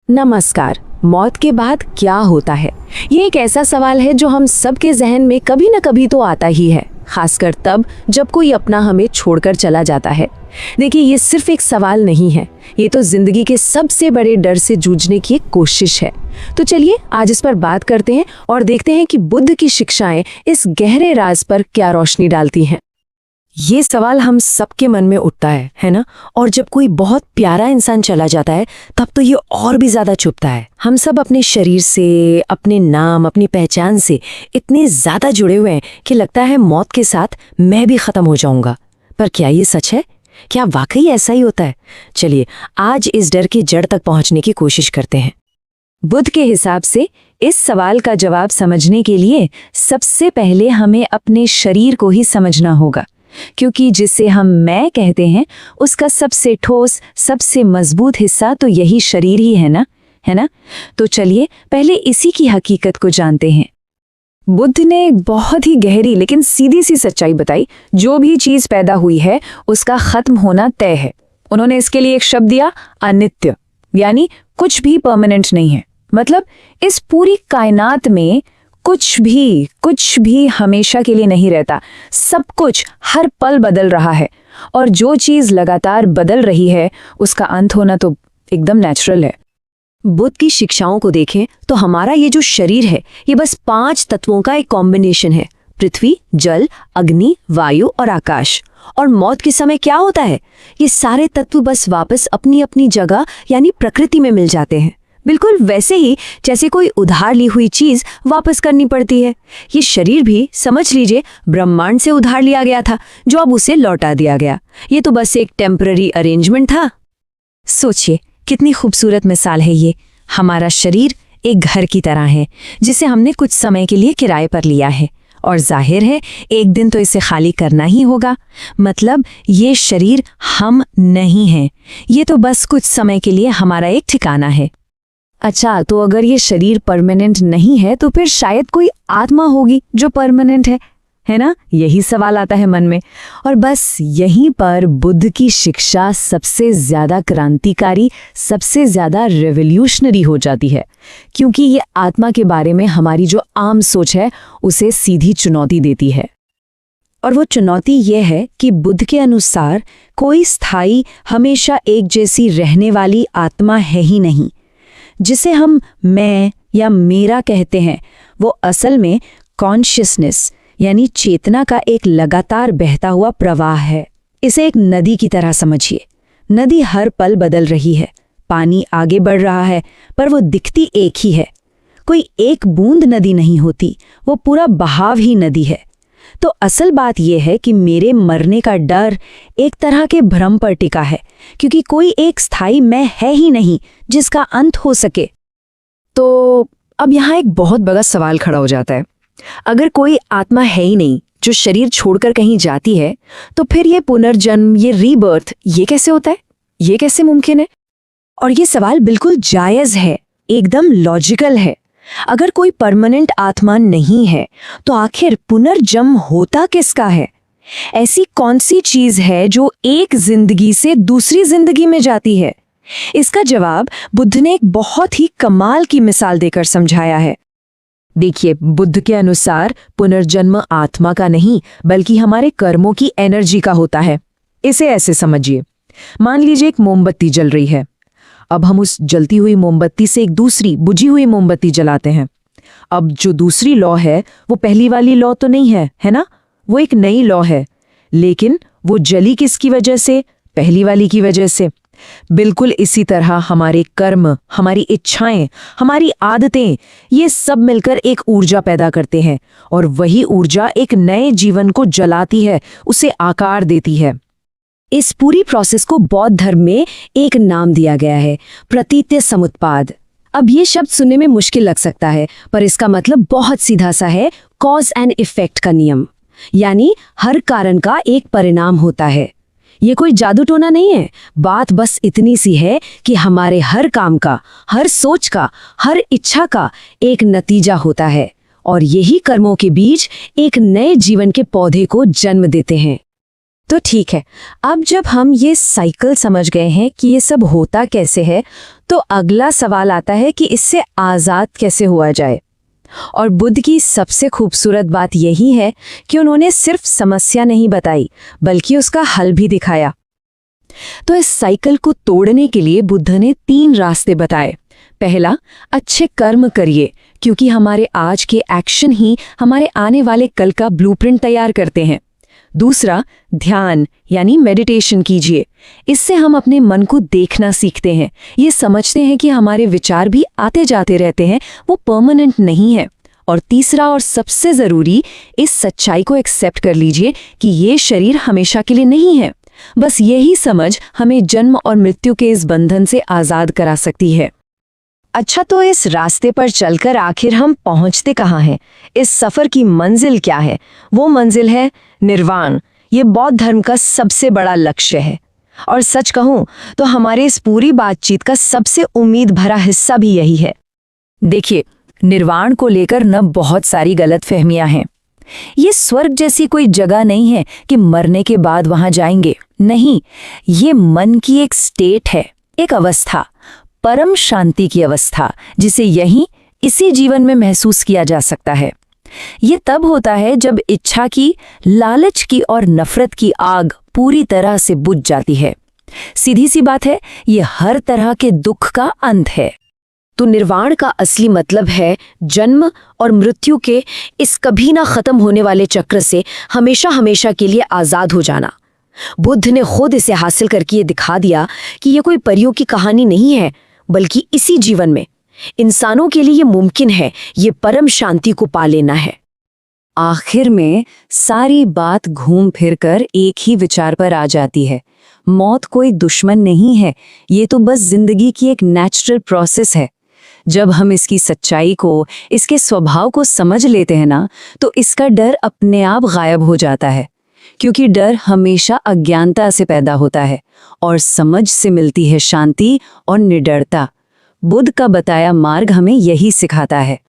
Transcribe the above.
नमस्कार। मौत के बाद क्या होता है, ये एक ऐसा सवाल है जो हम सबके जहन में कभी न कभी तो आता ही है, खासकर तब जब कोई अपना हमें छोड़कर चला जाता है। देखिए, ये सिर्फ एक सवाल नहीं है, ये तो जिंदगी के सबसे बड़े डर से जूझने की एक कोशिश है। तो चलिए आज इस पर बात करते हैं और देखते हैं कि बुद्ध की शिक्षाएं इस गहरे राज पर क्या रोशनी डालती हैं। ये सवाल हम सबके मन में उठता है ना? और जब कोई बहुत प्यारा इंसान चला जाता है तब तो ये और भी ज्यादा चुभता है। हम सब अपने शरीर से, अपने नाम, अपनी पहचान से इतने ज्यादा जुड़े हुए हैं कि लगता है मौत के साथ मैं भी खत्म हो जाऊंगा। पर क्या ये सच है? क्या वाकई ऐसा ही होता है? चलिए आज इस डर की जड़ तक पहुंचने की कोशिश करते हैं। बुद्ध के हिसाब से इस सवाल का जवाब समझने के लिए सबसे पहले हमें अपने शरीर को ही समझना होगा, क्योंकि जिसे हम मैं कहते हैं उसका सबसे ठोस, सबसे मजबूत हिस्सा तो यही शरीर ही है ना? तो चलिए पहले इसी की हकीकत को जानते हैं। बुद्ध ने एक बहुत ही गहरी लेकिन सीधी सी सच्चाई बताई, जो भी चीज पैदा हुई है उसका खत्म होना तय है। उन्होंने इसके लिए एक शब्द दिया, अनित्य, यानी कुछ भी परमानेंट नहीं है। मतलब इस पूरी कायनात में कुछ भी हमेशा के लिए नहीं रहता। सब कुछ हर पल बदल रहा है, और जो चीज लगातार बदल रही है उसका अंत होना तो एकदम नेचुरल है। बुद्ध की शिक्षाओं को देखें तो हमारा ये जो शरीर है ये बस 5 तत्वों का एक कॉम्बिनेशन है, पृथ्वी, जल, अग्नि, वायु और आकाश। और मौत के समय क्या होता है? ये सारे तत्व बस वापस अपनी अपनी जगह यानी प्रकृति में मिल जाते हैं, बिल्कुल वैसे ही जैसे कोई उधार ली हुई चीज वापस करनी पड़ती है। ये शरीर भी समझ लीजिए ब्रह्मांड से उधार लिया गया था, जो अब उसे लौटा दिया गया। ये तो बस एक टेम्पररी अरेंजमेंट था। सोचिए कितनी खूबसूरत मिसाल है ये। हमारा शरीर एक घर की तरह है जिसे हमने कुछ समय के लिए किराए पर लिया है, और जाहिर है एक दिन तो इसे खाली करना ही होगा। मतलब ये शरीर हम नहीं हैं, ये तो बस कुछ समय के लिए हमारा एक ठिकाना है। अच्छा, तो अगर ये शरीर परमानेंट नहीं है तो फिर शायद कोई आत्मा होगी जो परमानेंट है ना? यही सवाल आता है मन में। और बस यहीं पर बुद्ध की शिक्षा सबसे ज्यादा क्रांतिकारी, सबसे ज्यादा रेवोल्यूशनरी हो जाती है, क्योंकि ये आत्मा के बारे में हमारी जो आम सोच है उसे सीधी चुनौती देती है। और वो चुनौती ये है कि बुद्ध के अनुसार कोई स्थायी, हमेशा एक जैसी रहने वाली आत्मा है ही नहीं। जिसे हम मैं या मेरा कहते हैं वो असल में कॉन्शियसनेस यानी चेतना का एक लगातार बहता हुआ प्रवाह है। इसे एक नदी की तरह समझिए। नदी हर पल बदल रही है, पानी आगे बढ़ रहा है, पर वो दिखती एक ही है। कोई एक बूंद नदी नहीं होती, वो पूरा बहाव ही नदी है। तो असल बात यह है कि मेरे मरने का डर एक तरह के भ्रम पर टिका है, क्योंकि कोई एक स्थायी मैं है ही नहीं जिसका अंत हो सके। तो अब यहाँ एक बहुत बड़ा सवाल खड़ा हो जाता है। अगर कोई आत्मा है ही नहीं जो शरीर छोड़कर कहीं जाती है, तो फिर ये पुनर्जन्म, ये रीबर्थ, ये कैसे होता है? ये कैसे मुमकिन है? और ये सवाल बिल्कुल जायज है, एकदम लॉजिकल है। अगर कोई परमानेंट आत्मा नहीं है तो आखिर पुनर्जन्म होता किसका है? ऐसी कौन सी चीज है जो एक जिंदगी से दूसरी जिंदगी में जाती है? इसका जवाब बुद्ध ने एक बहुत ही कमाल की मिसाल देकर समझाया है। देखिए, बुद्ध के अनुसार पुनर्जन्म आत्मा का नहीं बल्कि हमारे कर्मों की एनर्जी का होता है। इसे ऐसे समझिए, मान लीजिए एक मोमबत्ती जल रही है। अब हम उस जलती हुई मोमबत्ती से एक दूसरी बुझी हुई मोमबत्ती जलाते हैं। अब जो दूसरी लौ है वो पहली वाली लौ तो नहीं है ना? वो एक नई लौ है, लेकिन वो जली किसकी वजह से? पहली वाली की वजह से। बिल्कुल इसी तरह हमारे कर्म, हमारी इच्छाएं, हमारी आदतें, ये सब मिलकर एक ऊर्जा पैदा करते हैं, और वही ऊर्जा एक नए जीवन को जलाती है, उसे आकार देती है। इस पूरी प्रोसेस को बौद्ध धर्म में एक नाम दिया गया है, प्रतीत्य समुत्पाद। अब ये शब्द सुनने में मुश्किल लग सकता है, पर इसका मतलब बहुत सीधा सा है, कॉज एंड इफेक्ट का नियम। यानी हर कारण का एक परिणाम होता है। ये कोई जादू टोना नहीं है, बात बस इतनी सी है कि हमारे हर काम का, हर सोच का, हर इच्छा का एक नतीजा होता है, और यही कर्मों के बीज एक नए जीवन के पौधे को जन्म देते हैं। तो ठीक है, अब जब हम ये साइकिल समझ गए हैं कि ये सब होता कैसे है, तो अगला सवाल आता है कि इससे आज़ाद कैसे हुआ जाए। और बुद्ध की सबसे खूबसूरत बात यही है कि उन्होंने सिर्फ समस्या नहीं बताई, बल्कि उसका हल भी दिखाया। तो इस साइकिल को तोड़ने के लिए बुद्ध ने 3 रास्ते बताए। पहला, अच्छे कर्म करिए, क्योंकि हमारे आज के एक्शन ही हमारे आने वाले कल का ब्लूप्रिंट तैयार करते हैं। दूसरा, ध्यान यानी मेडिटेशन कीजिए। इससे हम अपने मन को देखना सीखते हैं, ये समझते हैं कि हमारे विचार भी आते जाते रहते हैं, वो परमानेंट नहीं है। और तीसरा और सबसे ज़रूरी, इस सच्चाई को एक्सेप्ट कर लीजिए कि ये शरीर हमेशा के लिए नहीं है। बस यही समझ हमें जन्म और मृत्यु के इस बंधन से आज़ाद करा सकती है। अच्छा, तो इस रास्ते पर चलकर आखिर हम पहुंचते कहाँ हैं? इस सफ़र की मंजिल क्या है? वो मंजिल है निर्वाण। ये बौद्ध धर्म का सबसे बड़ा लक्ष्य है। और सच कहूँ तो हमारे इस पूरी बातचीत का सबसे उम्मीद भरा हिस्सा भी यही है। देखिए, निर्वाण को लेकर न बहुत सारी गलतफहमियां हैं। ये स्वर्ग जैसी कोई जगह नहीं है कि मरने के बाद वहां जाएंगे। नहीं, ये मन की एक स्टेट है, एक अवस्था, परम शांति की अवस्था, जिसे यहीं इसी जीवन में महसूस किया जा सकता है। ये तब होता है जब इच्छा की, लालच की और नफरत की आग पूरी तरह से बुझ जाती है। सीधी सी बात है, ये हर तरह के दुख का अंत है। तो निर्वाण का असली मतलब है जन्म और मृत्यु के इस कभी ना खत्म होने वाले चक्र से हमेशा हमेशा के लिए आज़ाद हो जाना। बुद्ध ने खुद इसे हासिल करके ये दिखा दिया कि ये कोई परियों की कहानी नहीं है, बल्कि इसी जीवन में इंसानों के लिए ये मुमकिन है, ये परम शांति को पा लेना है। आखिर में सारी बात घूम फिर कर एक ही विचार पर आ जाती है, मौत कोई दुश्मन नहीं है, ये तो बस जिंदगी की एक नेचुरल प्रोसेस है। जब हम इसकी सच्चाई को, इसके स्वभाव को समझ लेते हैं ना, तो इसका डर अपने आप गायब हो जाता है। क्योंकि डर हमेशा अज्ञानता से पैदा होता है और समझ से मिलती है शांति और निडरता। बुद्ध का बताया मार्ग हमें यही सिखाता है।